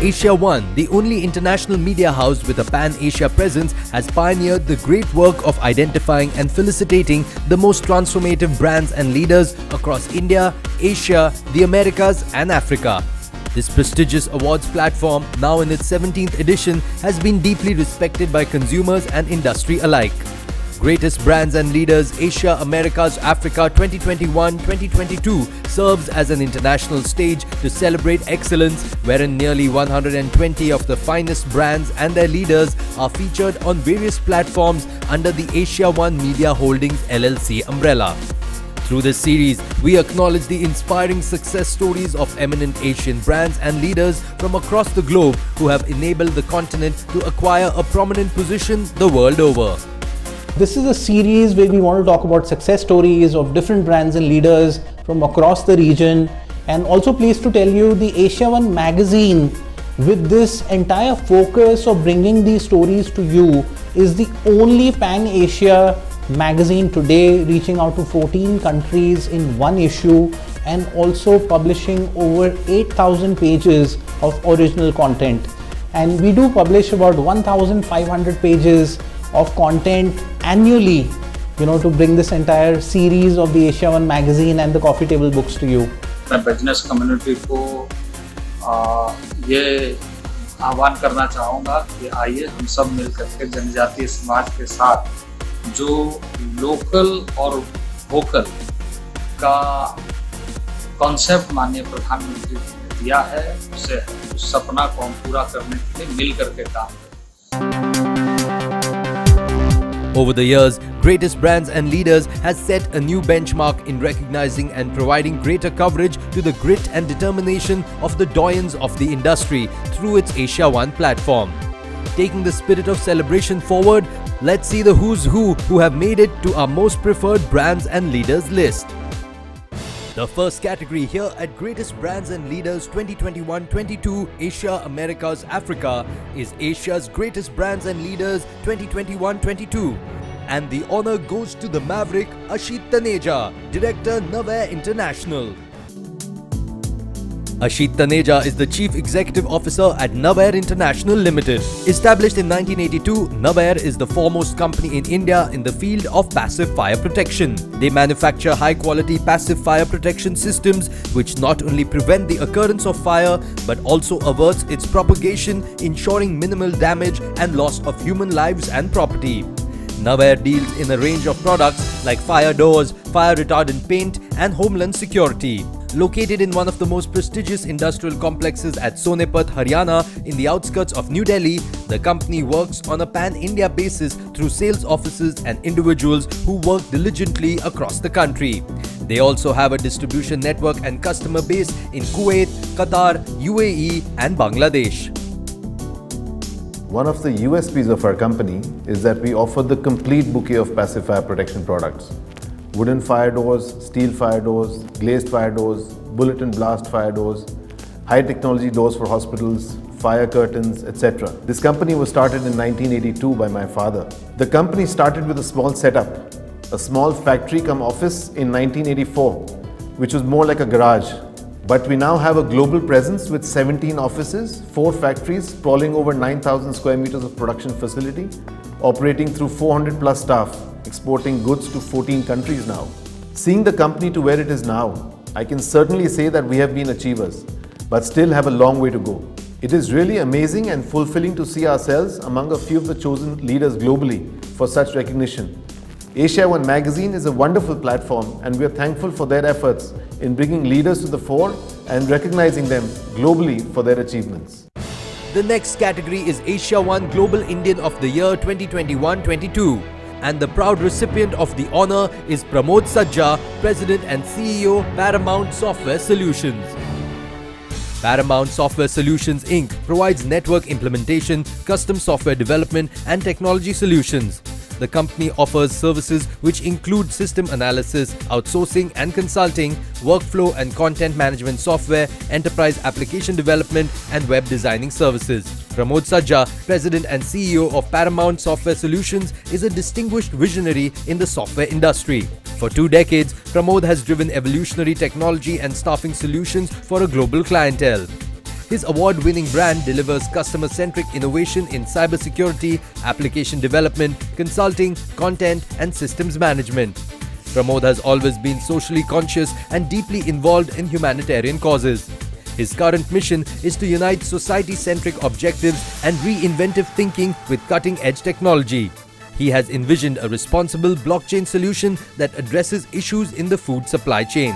AsiaOne, the only international media house with a pan-Asia presence, has pioneered the great work of identifying and felicitating the most transformative brands and leaders across India, Asia, the Americas and Africa. This prestigious awards platform, now in its 17th edition, has been deeply respected by consumers and industry alike. Greatest Brands and Leaders Asia, Americas, Africa 2021-2022 serves as an international stage to celebrate excellence, wherein nearly 120 of the finest brands and their leaders are featured on various platforms under the AsiaOne Media Holdings LLC umbrella. Through this series, we acknowledge the inspiring success stories of eminent Asian brands and leaders from across the globe who have enabled the continent to acquire a prominent position the world over. This is a series where we want to talk about success stories of different brands and leaders from across the region, and also pleased to tell you the AsiaOne magazine, with this entire focus of bringing these stories to you, is the only pan-Asia magazine today, reaching out to 14 countries in one issue and also publishing over 8,000 pages of original content. And we do publish about 1,500 pages of content annually, to bring this entire series of the AsiaOne magazine and the coffee table books to you. मैं business community को ये आह्वान करना चाहूँगा कि आइए हम सब मिलकर के जनजातीय समाज के साथ जो लोकल और वोकल का कॉन्सेप्ट माननीय प्रधानमंत्री ने दिया है, उसे उस सपना को हम पूरा करने के लिए मिल करके काम करें। Over the years, Greatest Brands and Leaders has set a new benchmark in recognizing and providing greater coverage to the grit and determination of the doyens of the industry through its AsiaOne platform. Taking the spirit of celebration forward, let's see the who's who have made it to our most preferred brands and leaders list. The first category here at Greatest Brands and Leaders 2021-22 Asia, Americas, Africa is Asia's Greatest Brands and Leaders 2021-22. And the honor goes to the maverick Ashit Taneja, Director Navair International. Ashit Taneja is the Chief Executive Officer at Navair International Limited. Established in 1982, Navair is the foremost company in India in the field of passive fire protection. They manufacture high-quality passive fire protection systems which not only prevent the occurrence of fire but also averts its propagation, ensuring minimal damage and loss of human lives and property. Navair deals in a range of products like fire doors, fire-retardant paint and homeland security. Located in one of the most prestigious industrial complexes at Sonepat, Haryana, in the outskirts of New Delhi, the company works on a pan-India basis through sales offices and individuals who work diligently across the country. They also have a distribution network and customer base in Kuwait, Qatar, UAE and Bangladesh. One of the USPs of our company is that we offer the complete bouquet of passive fire protection products. Wooden fire doors, steel fire doors, glazed fire doors, bullet and blast fire doors, high technology doors for hospitals, fire curtains, etc. This company was started in 1982 by my father. The company started with a small setup, a small factory cum office in 1984, which was more like a garage. But we now have a global presence with 17 offices, 4 factories, sprawling over 9,000 square meters of production facility, operating through 400 plus staff, exporting goods to 14 countries now. Seeing the company to where it is now, I can certainly say that we have been achievers, but still have a long way to go. It is really amazing and fulfilling to see ourselves among a few of the chosen leaders globally for such recognition. AsiaOne magazine is a wonderful platform and we are thankful for their efforts in bringing leaders to the fore and recognizing them globally for their achievements. The next category is AsiaOne Global Indian of the Year 2021-22. And the proud recipient of the honor is Pramod Sajja, President and CEO, Paramount Software Solutions. Paramount Software Solutions Inc. provides network implementation, custom software development and technology solutions. The company offers services which include system analysis, outsourcing and consulting, workflow and content management software, enterprise application development and web designing services. Pramod Sajja, President and CEO of Paramount Software Solutions, is a distinguished visionary in the software industry. For 2 decades, Pramod has driven evolutionary technology and staffing solutions for a global clientele. His award-winning brand delivers customer-centric innovation in cybersecurity, application development, consulting, content and systems management. Pramod has always been socially conscious and deeply involved in humanitarian causes. His current mission is to unite society-centric objectives and reinventive thinking with cutting-edge technology. He has envisioned a responsible blockchain solution that addresses issues in the food supply chain.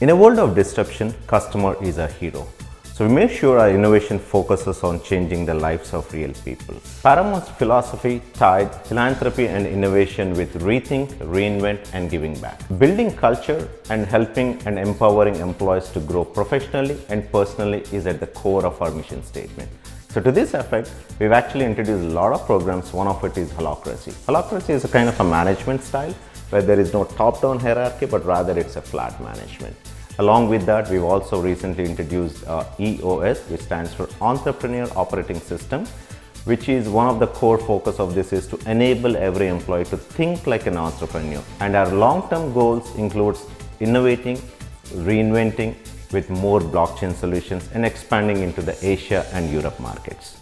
In a world of disruption, customer is a hero. So we make sure our innovation focuses on changing the lives of real people. Paramount's philosophy tied philanthropy and innovation with rethink, reinvent and giving back. Building culture and helping and empowering employees to grow professionally and personally is at the core of our mission statement. So to this effect, we've actually introduced a lot of programs. One of it is Holacracy. Holacracy is a kind of a management style where there is no top-down hierarchy, but rather it's a flat management. Along with that, we've also recently introduced EOS, which stands for Entrepreneur Operating System, which is one of the core focus of this is to enable every employee to think like an entrepreneur. And our long-term goals includes innovating, reinventing, with more blockchain solutions and expanding into the Asia and Europe markets.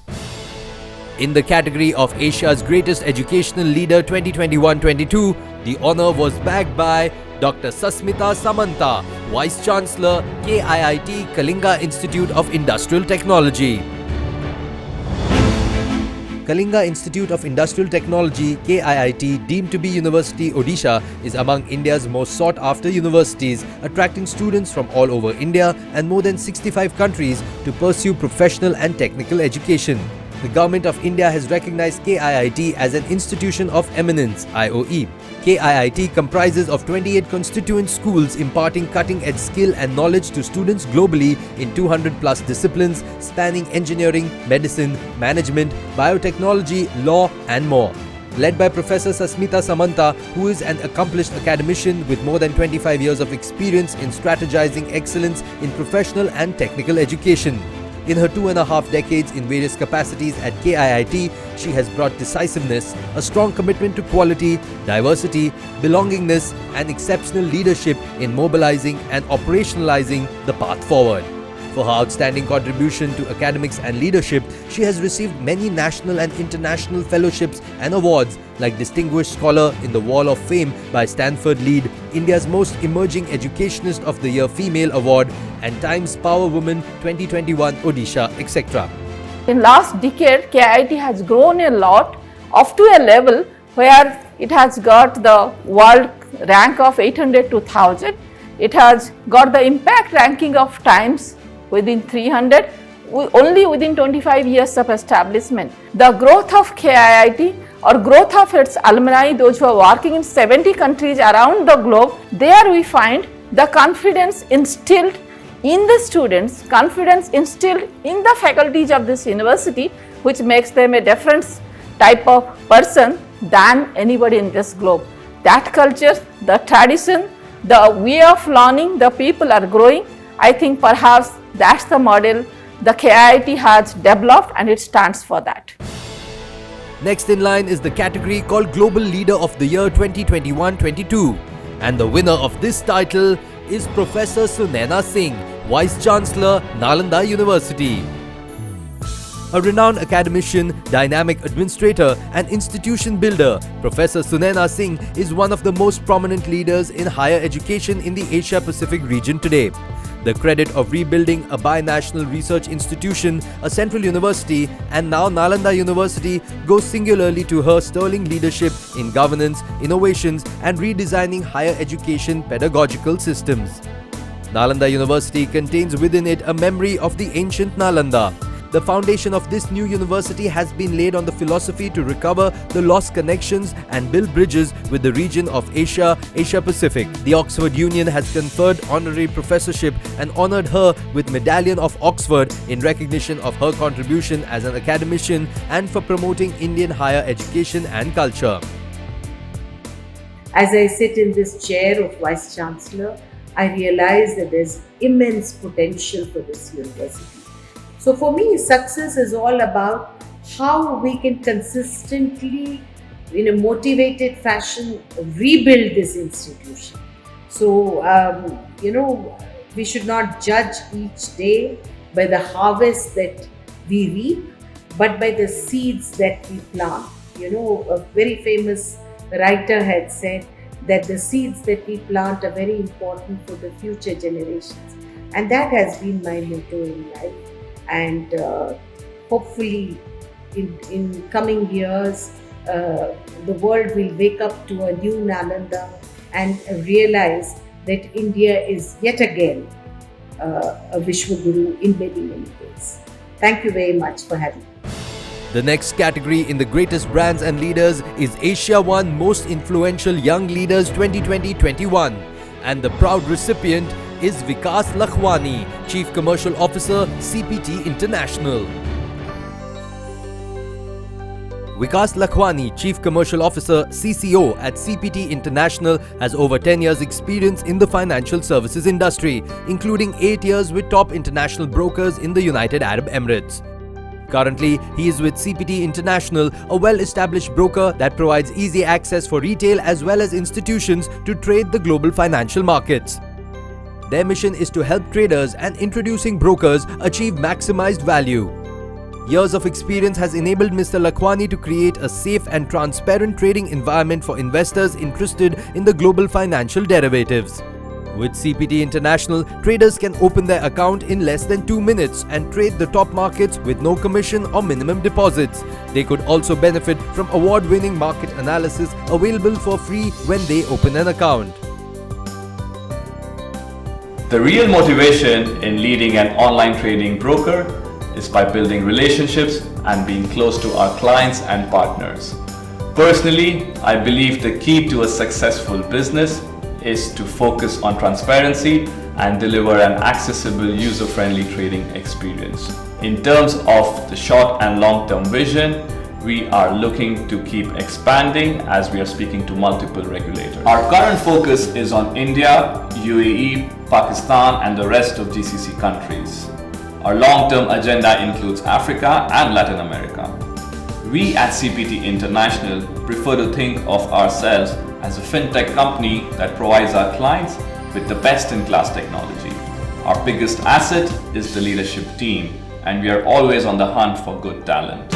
In the category of Asia's Greatest Educational Leader 2021-22, the honor was bagged by Dr. Susmita Samanta, Vice Chancellor, KIIT Kalinga Institute of Industrial Technology. Kalinga Institute of Industrial Technology, KIIT, deemed to be University Odisha, is among India's most sought-after universities, attracting students from all over India and more than 65 countries to pursue professional and technical education. The Government of India has recognized KIIT as an Institution of Eminence, IOE. KIIT comprises of 28 constituent schools imparting cutting-edge skill and knowledge to students globally in 200+ disciplines spanning engineering, medicine, management, biotechnology, law and more. Led by Professor Susmita Samanta, who is an accomplished academician with more than 25 years of experience in strategizing excellence in professional and technical education. In her 2.5 decades in various capacities at KIIT, she has brought decisiveness, a strong commitment to quality, diversity, belongingness, and exceptional leadership in mobilizing and operationalizing the path forward. For her outstanding contribution to academics and leadership, she has received many national and international fellowships and awards like Distinguished Scholar in the Wall of Fame by Stanford Lead, India's Most Emerging Educationist of the Year Female Award, and Times Power Woman 2021 Odisha, etc. In last decade, KIIT has grown a lot up to a level where it has got the world rank of 800 to 1000. It has got the impact ranking of Times within 300, only within 25 years of establishment. The growth of KIIT or growth of its alumni, those who are working in 70 countries around the globe, there we find the confidence instilled in the students, confidence instilled in the faculties of this university, which makes them a different type of person than anybody in this globe. That culture, the tradition, the way of learning, the people are growing. I think perhaps that's the model the KIIT has developed and it stands for that. Next in line is the category called Global Leader of the Year 2021-22. And the winner of this title is Professor Sunaina Singh, Vice Chancellor, Nalanda University. A renowned academician, dynamic administrator and institution builder, Professor Sunaina Singh is one of the most prominent leaders in higher education in the Asia-Pacific region today. The credit of rebuilding a binational research institution, a central university and now Nalanda University goes singularly to her sterling leadership in governance, innovations and redesigning higher education pedagogical systems. Nalanda University contains within it a memory of the ancient Nalanda. The foundation of this new university has been laid on the philosophy to recover the lost connections and build bridges with the region of Asia, Asia-Pacific. The Oxford Union has conferred honorary professorship and honored her with Medallion of Oxford in recognition of her contribution as an academician and for promoting Indian higher education and culture. As I sit in this chair of Vice Chancellor, I realize that there's immense potential for this university. So for me, success is all about how we can consistently, in a motivated fashion, rebuild this institution. So, We should not judge each day by the harvest that we reap, but by the seeds that we plant. You know, a very famous writer had said that the seeds that we plant are very important for the future generations. And that has been my motto in life. And hopefully in coming years, the world will wake up to a new Nalanda and realize that India is yet again a Vishwaguru in many, many ways. Thank you very much for having me. The next category in the greatest brands and leaders is AsiaOne Most Influential Young Leaders 2020-21, and the proud recipient is Vikas Lakhwani, Chief Commercial Officer, CPT International. Vikas Lakhwani, Chief Commercial Officer, CCO at CPT International, has over 10 years' experience in the financial services industry, including 8 years with top international brokers in the United Arab Emirates. Currently, he is with CPT International, a well-established broker that provides easy access for retail as well as institutions to trade the global financial markets. Their mission is to help traders and introducing brokers achieve maximized value. Years of experience has enabled Mr. Lakhwani to create a safe and transparent trading environment for investors interested in the global financial derivatives. With CPT International, traders can open their account in less than 2 minutes and trade the top markets with no commission or minimum deposits. They could also benefit from award-winning market analysis available for free when they open an account. The real motivation in leading an online trading broker is by building relationships and being close to our clients and partners. Personally, I believe the key to a successful business is to focus on transparency and deliver an accessible, user-friendly trading experience. In terms of the short and long-term vision, we are looking to keep expanding as we are speaking to multiple regulators. Our current focus is on India, UAE, Pakistan and the rest of GCC countries. Our long-term agenda includes Africa and Latin America. We at CPT International prefer to think of ourselves as a fintech company that provides our clients with the best-in-class technology. Our biggest asset is the leadership team, and we are always on the hunt for good talent.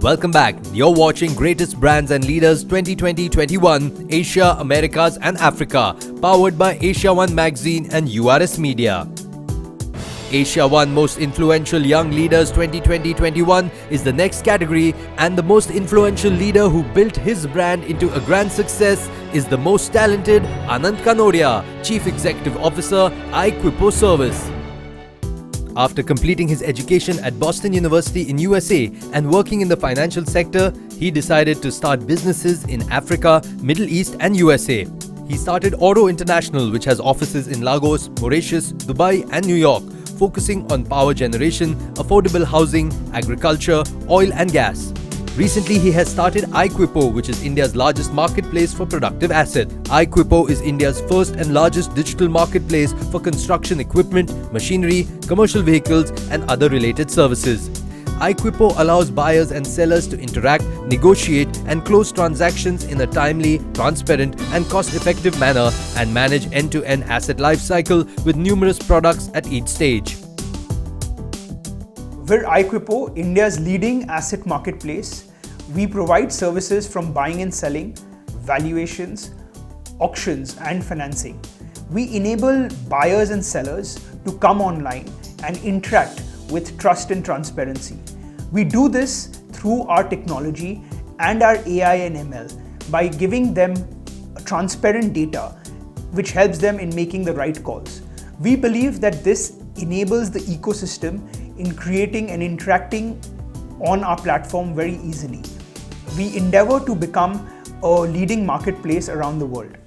Welcome back. You're watching Greatest Brands and Leaders 2020-21, Asia, Americas and Africa, powered by AsiaOne Magazine and URS Media. AsiaOne Most Influential Young Leaders 2020-21 is the next category, and the most influential leader who built his brand into a grand success is the most talented Anand Kanodia, Chief Executive Officer, iQuipo Service. After completing his education at Boston University in USA and working in the financial sector, he decided to start businesses in Africa, Middle East and USA. He started Oro International, which has offices in Lagos, Mauritius, Dubai and New York, focusing on power generation, affordable housing, agriculture, oil and gas. Recently, he has started iQuipo, which is India's largest marketplace for productive asset. iQuipo is India's first and largest digital marketplace for construction equipment, machinery, commercial vehicles and other related services. iQuipo allows buyers and sellers to interact, negotiate and close transactions in a timely, transparent and cost-effective manner and manage end-to-end asset lifecycle with numerous products at each stage. We're iQuipo, India's leading asset marketplace. We provide services from buying and selling, valuations, auctions and financing. We enable buyers and sellers to come online and interact with trust and transparency. We do this through our technology and our AI and ML by giving them transparent data which helps them in making the right calls. We believe that this enables the ecosystem in creating and interacting on our platform very easily. We endeavor to become a leading marketplace around the world.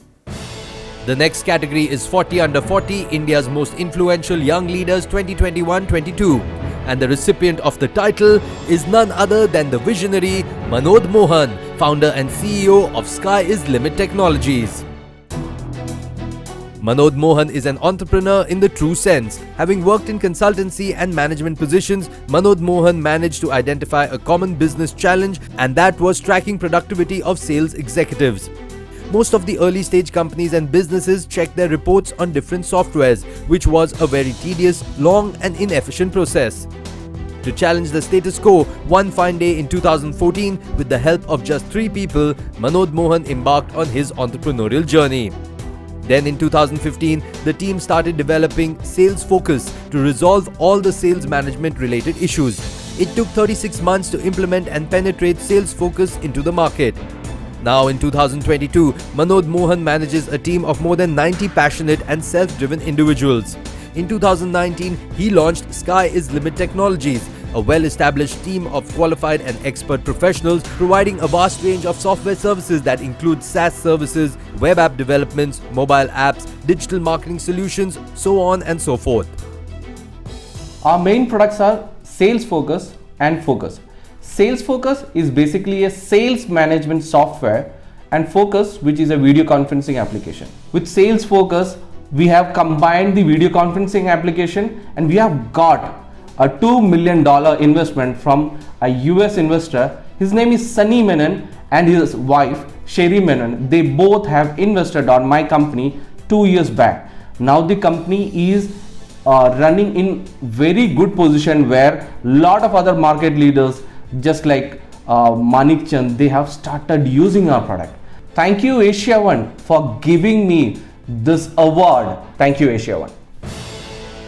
The next category is 40 under 40, India's most influential young leaders 2021-22. And the recipient of the title is none other than the visionary Manod Mohan, founder and CEO of Sky is Limit Technologies. Manoj Mohan is an entrepreneur in the true sense. Having worked in consultancy and management positions, Manoj Mohan managed to identify a common business challenge, and that was tracking productivity of sales executives. Most of the early stage companies and businesses check their reports on different softwares, which was a very tedious, long and inefficient process. To challenge the status quo, one fine day in 2014, with the help of just 3 people, Manoj Mohan embarked on his entrepreneurial journey. Then in 2015, the team started developing Sales Focus to resolve all the sales management related issues. It took 36 months to implement and penetrate Sales Focus into the market. Now in 2022, Manoj Mohan manages a team of more than 90 passionate and self-driven individuals. In 2019, he launched Sky is Limit Technologies, a well-established team of qualified and expert professionals providing a vast range of software services that include SaaS services, web app developments, mobile apps, digital marketing solutions, so on and so forth. Our main products are Sales Focus and Focus. Sales Focus is basically a sales management software, and Focus, which is a video conferencing application. With Sales Focus, we have combined the video conferencing application, and we have got a $2 million investment from a US investor. His name is Sunny Menon and his wife Sherry Menon. They both have invested on my company 2 years back. Now the company is running in very good position where lot of other market leaders just like Manik Chand, they have started using our product. Thank you AsiaOne for giving me this award. Thank you AsiaOne.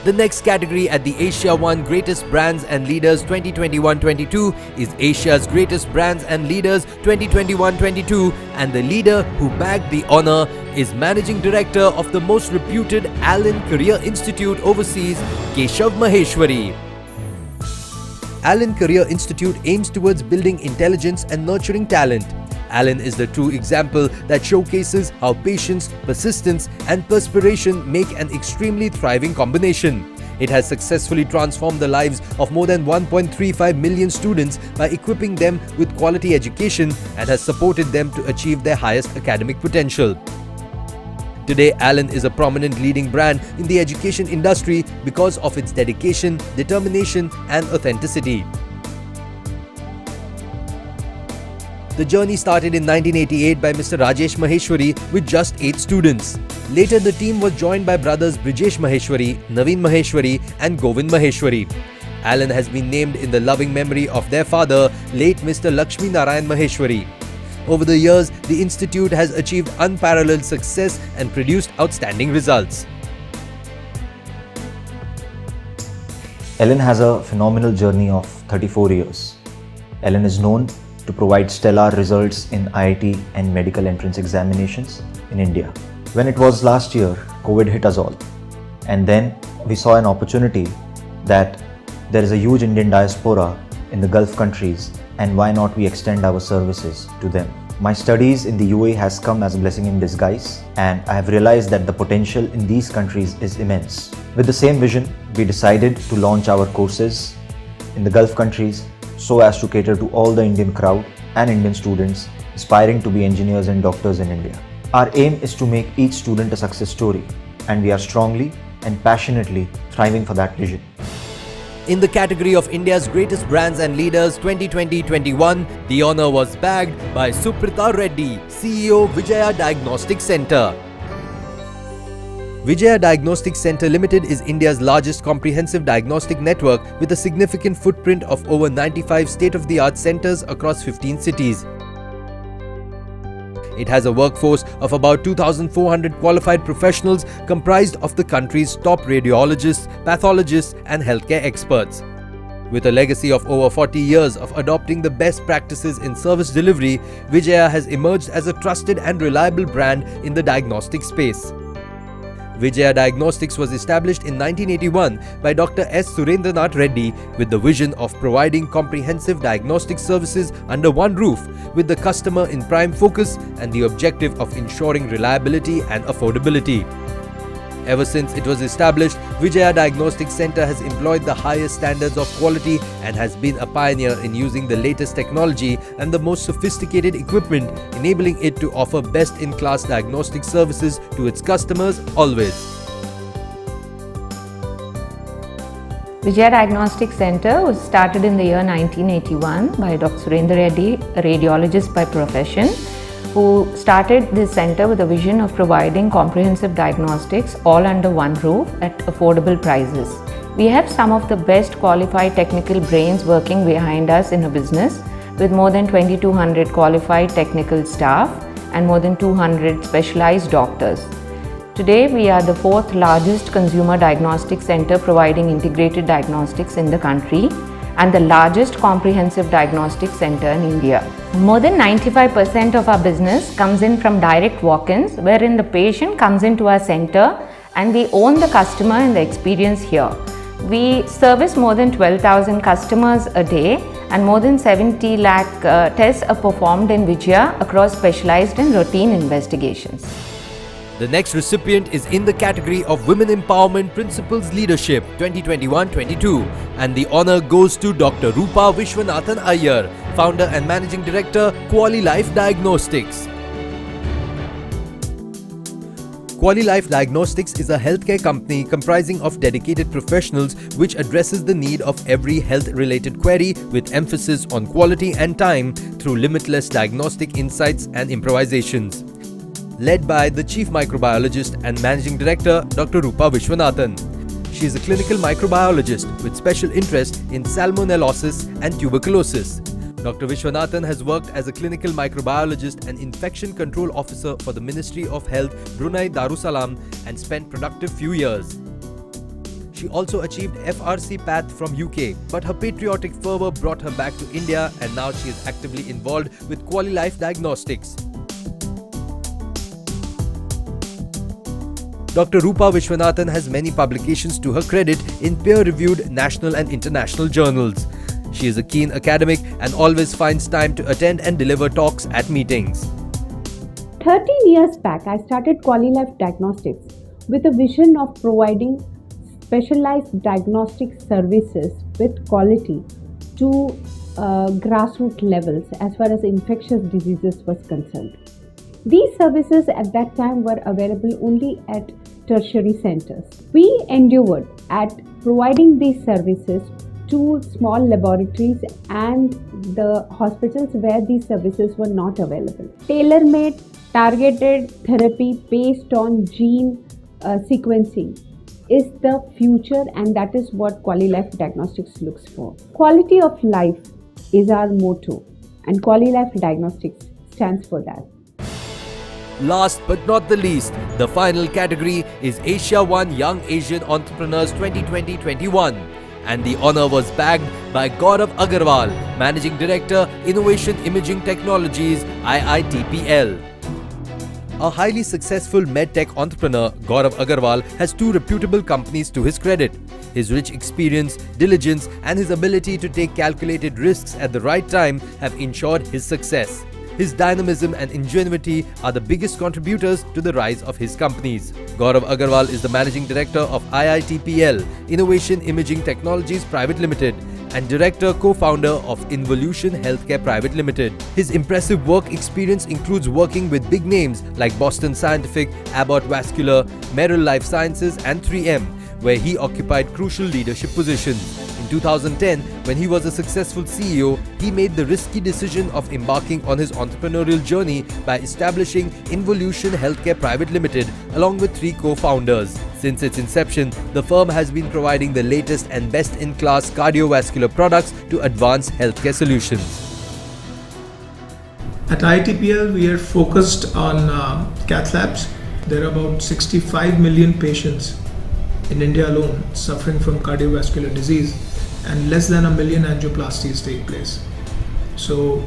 The next category at the AsiaOne Greatest Brands and Leaders 2021-22 is Asia's Greatest Brands and Leaders 2021-22, and the leader who bagged the honor is Managing Director of the most reputed Allen Career Institute overseas, Keshav Maheshwari. Allen Career Institute aims towards building intelligence and nurturing talent. Allen is the true example that showcases how patience, persistence and perspiration make an extremely thriving combination. It has successfully transformed the lives of more than 1.35 million students by equipping them with quality education and has supported them to achieve their highest academic potential. Today, Allen is a prominent leading brand in the education industry because of its dedication, determination and authenticity. The journey started in 1988 by Mr. Rajesh Maheshwari with just 8 students. Later, the team was joined by brothers Brijesh Maheshwari, Naveen Maheshwari and Govind Maheshwari. Allen has been named in the loving memory of their father, late Mr. Lakshmi Narayan Maheshwari. Over the years, the institute has achieved unparalleled success and produced outstanding results. Allen has a phenomenal journey of 34 years. Allen is known to provide stellar results in IIT and medical entrance examinations in India. When it was last year, COVID hit us all. And then we saw an opportunity that there is a huge Indian diaspora in the Gulf countries, and why not we extend our services to them. My studies in the UAE has come as a blessing in disguise, and I have realized that the potential in these countries is immense. With the same vision, we decided to launch our courses in the Gulf countries so as to cater to all the Indian crowd and Indian students aspiring to be engineers and doctors in India. Our aim is to make each student a success story, and we are strongly and passionately striving for that vision. In the category of India's Greatest Brands and Leaders 2020-21, the honor was bagged by Suprita Reddy, CEO Vijaya Diagnostics Centre. Vijaya Diagnostics Centre Limited is India's largest comprehensive diagnostic network with a significant footprint of over 95 state-of-the-art centres across 15 cities. It has a workforce of about 2,400 qualified professionals comprised of the country's top radiologists, pathologists and healthcare experts. With a legacy of over 40 years of adopting the best practices in service delivery, Vijaya has emerged as a trusted and reliable brand in the diagnostic space. Vijaya Diagnostics was established in 1981 by Dr. S. Surendranath Reddy with the vision of providing comprehensive diagnostic services under one roof, with the customer in prime focus and the objective of ensuring reliability and affordability. Ever since it was established, Vijaya Diagnostics Center has employed the highest standards of quality and has been a pioneer in using the latest technology and the most sophisticated equipment, enabling it to offer best-in-class diagnostic services to its customers always. Vijaya Diagnostics Center was started in the year 1981 by Dr. Surendra Reddy, a radiologist by profession, who started this center with a vision of providing comprehensive diagnostics all under one roof at affordable prices. We have some of the best qualified technical brains working behind us in a business, with more than 2,200 qualified technical staff and more than 200 specialized doctors. Today, we are the fourth largest consumer diagnostics center providing integrated diagnostics in the country and the largest comprehensive diagnostic center in India. More than 95% of our business comes in from direct walk-ins, wherein the patient comes into our center and we own the customer and the experience here. We service more than 12,000 customers a day and more than 70 lakh tests are performed in Vijaya across specialized and routine investigations. The next recipient is in the category of Women Empowerment Principles Leadership 2021-22, and the honor goes to Dr. Rupa Vishwanathan Iyer, founder and managing director, QualiLife Diagnostics. QualiLife Diagnostics is a healthcare company comprising of dedicated professionals which addresses the need of every health-related query with emphasis on quality and time through limitless diagnostic insights and improvisations. Led by the Chief Microbiologist and Managing Director, Dr. Rupa Vishwanathan. She is a clinical microbiologist with special interest in salmonellosis and tuberculosis. Dr. Vishwanathan has worked as a clinical microbiologist and infection control officer for the Ministry of Health, Brunei Darussalam, and spent productive few years. She also achieved FRC Path from UK, but her patriotic fervour brought her back to India, and now she is actively involved with QualiLife Diagnostics. Dr. Rupa Vishwanathan has many publications to her credit in peer-reviewed national and international journals. She is a keen academic and always finds time to attend and deliver talks at meetings. 13 years back, I started QualiLife Diagnostics with a vision of providing specialized diagnostic services with quality to grassroots levels as far as infectious diseases was concerned. These services at that time were available only at tertiary centers. We endeavored at providing these services to small laboratories and the hospitals where these services were not available. Tailor-made targeted therapy based on gene sequencing is the future, and that is what QualiLife Diagnostics looks for. Quality of life is our motto, and QualiLife Diagnostics stands for that. Last but not the least, the final category is AsiaOne Young Asian Entrepreneurs 2020-21, and the honor was bagged by Gaurav Agarwal, Managing Director, Innovation Imaging Technologies, IITPL. A highly successful medtech entrepreneur, Gaurav Agarwal has two reputable companies to his credit. His rich experience, diligence, and his ability to take calculated risks at the right time have ensured his success. His dynamism and ingenuity are the biggest contributors to the rise of his companies. Gaurav Agarwal is the Managing Director of IITPL, Innovation Imaging Technologies Private Limited, and Director Co-Founder of Involution Healthcare Private Limited. His impressive work experience includes working with big names like Boston Scientific, Abbott Vascular, Merrill Life Sciences, and 3M, where he occupied crucial leadership positions. In 2010, when he was a successful CEO, he made the risky decision of embarking on his entrepreneurial journey by establishing Involution Healthcare Private Limited along with 3 co-founders. Since its inception, the firm has been providing the latest and best-in-class cardiovascular products to advance healthcare solutions. At IITPL, we are focused on cath labs. There are about 65 million patients in India alone suffering from cardiovascular disease, and less than 1 million angioplasties take place. So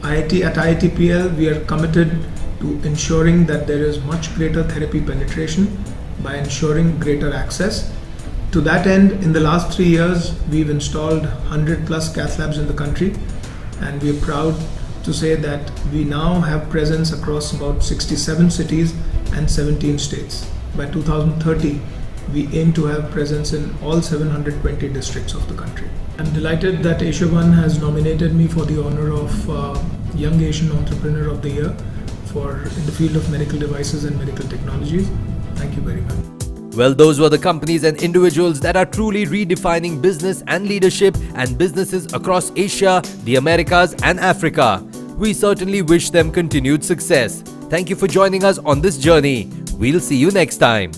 at IITPL, we are committed to ensuring that there is much greater therapy penetration by ensuring greater access. To that end, in the last 3 years, we've installed 100 plus cath labs in the country, and we're proud to say that we now have presence across about 67 cities and 17 states. by 2030, we aim to have presence in all 720 districts of the country. I'm delighted that AsiaOne has nominated me for the honor of Young Asian Entrepreneur of the Year in the field of medical devices and medical technologies. Thank you very much. Well, those were the companies and individuals that are truly redefining business and leadership and businesses across Asia, the Americas and Africa. We certainly wish them continued success. Thank you for joining us on this journey. We'll see you next time.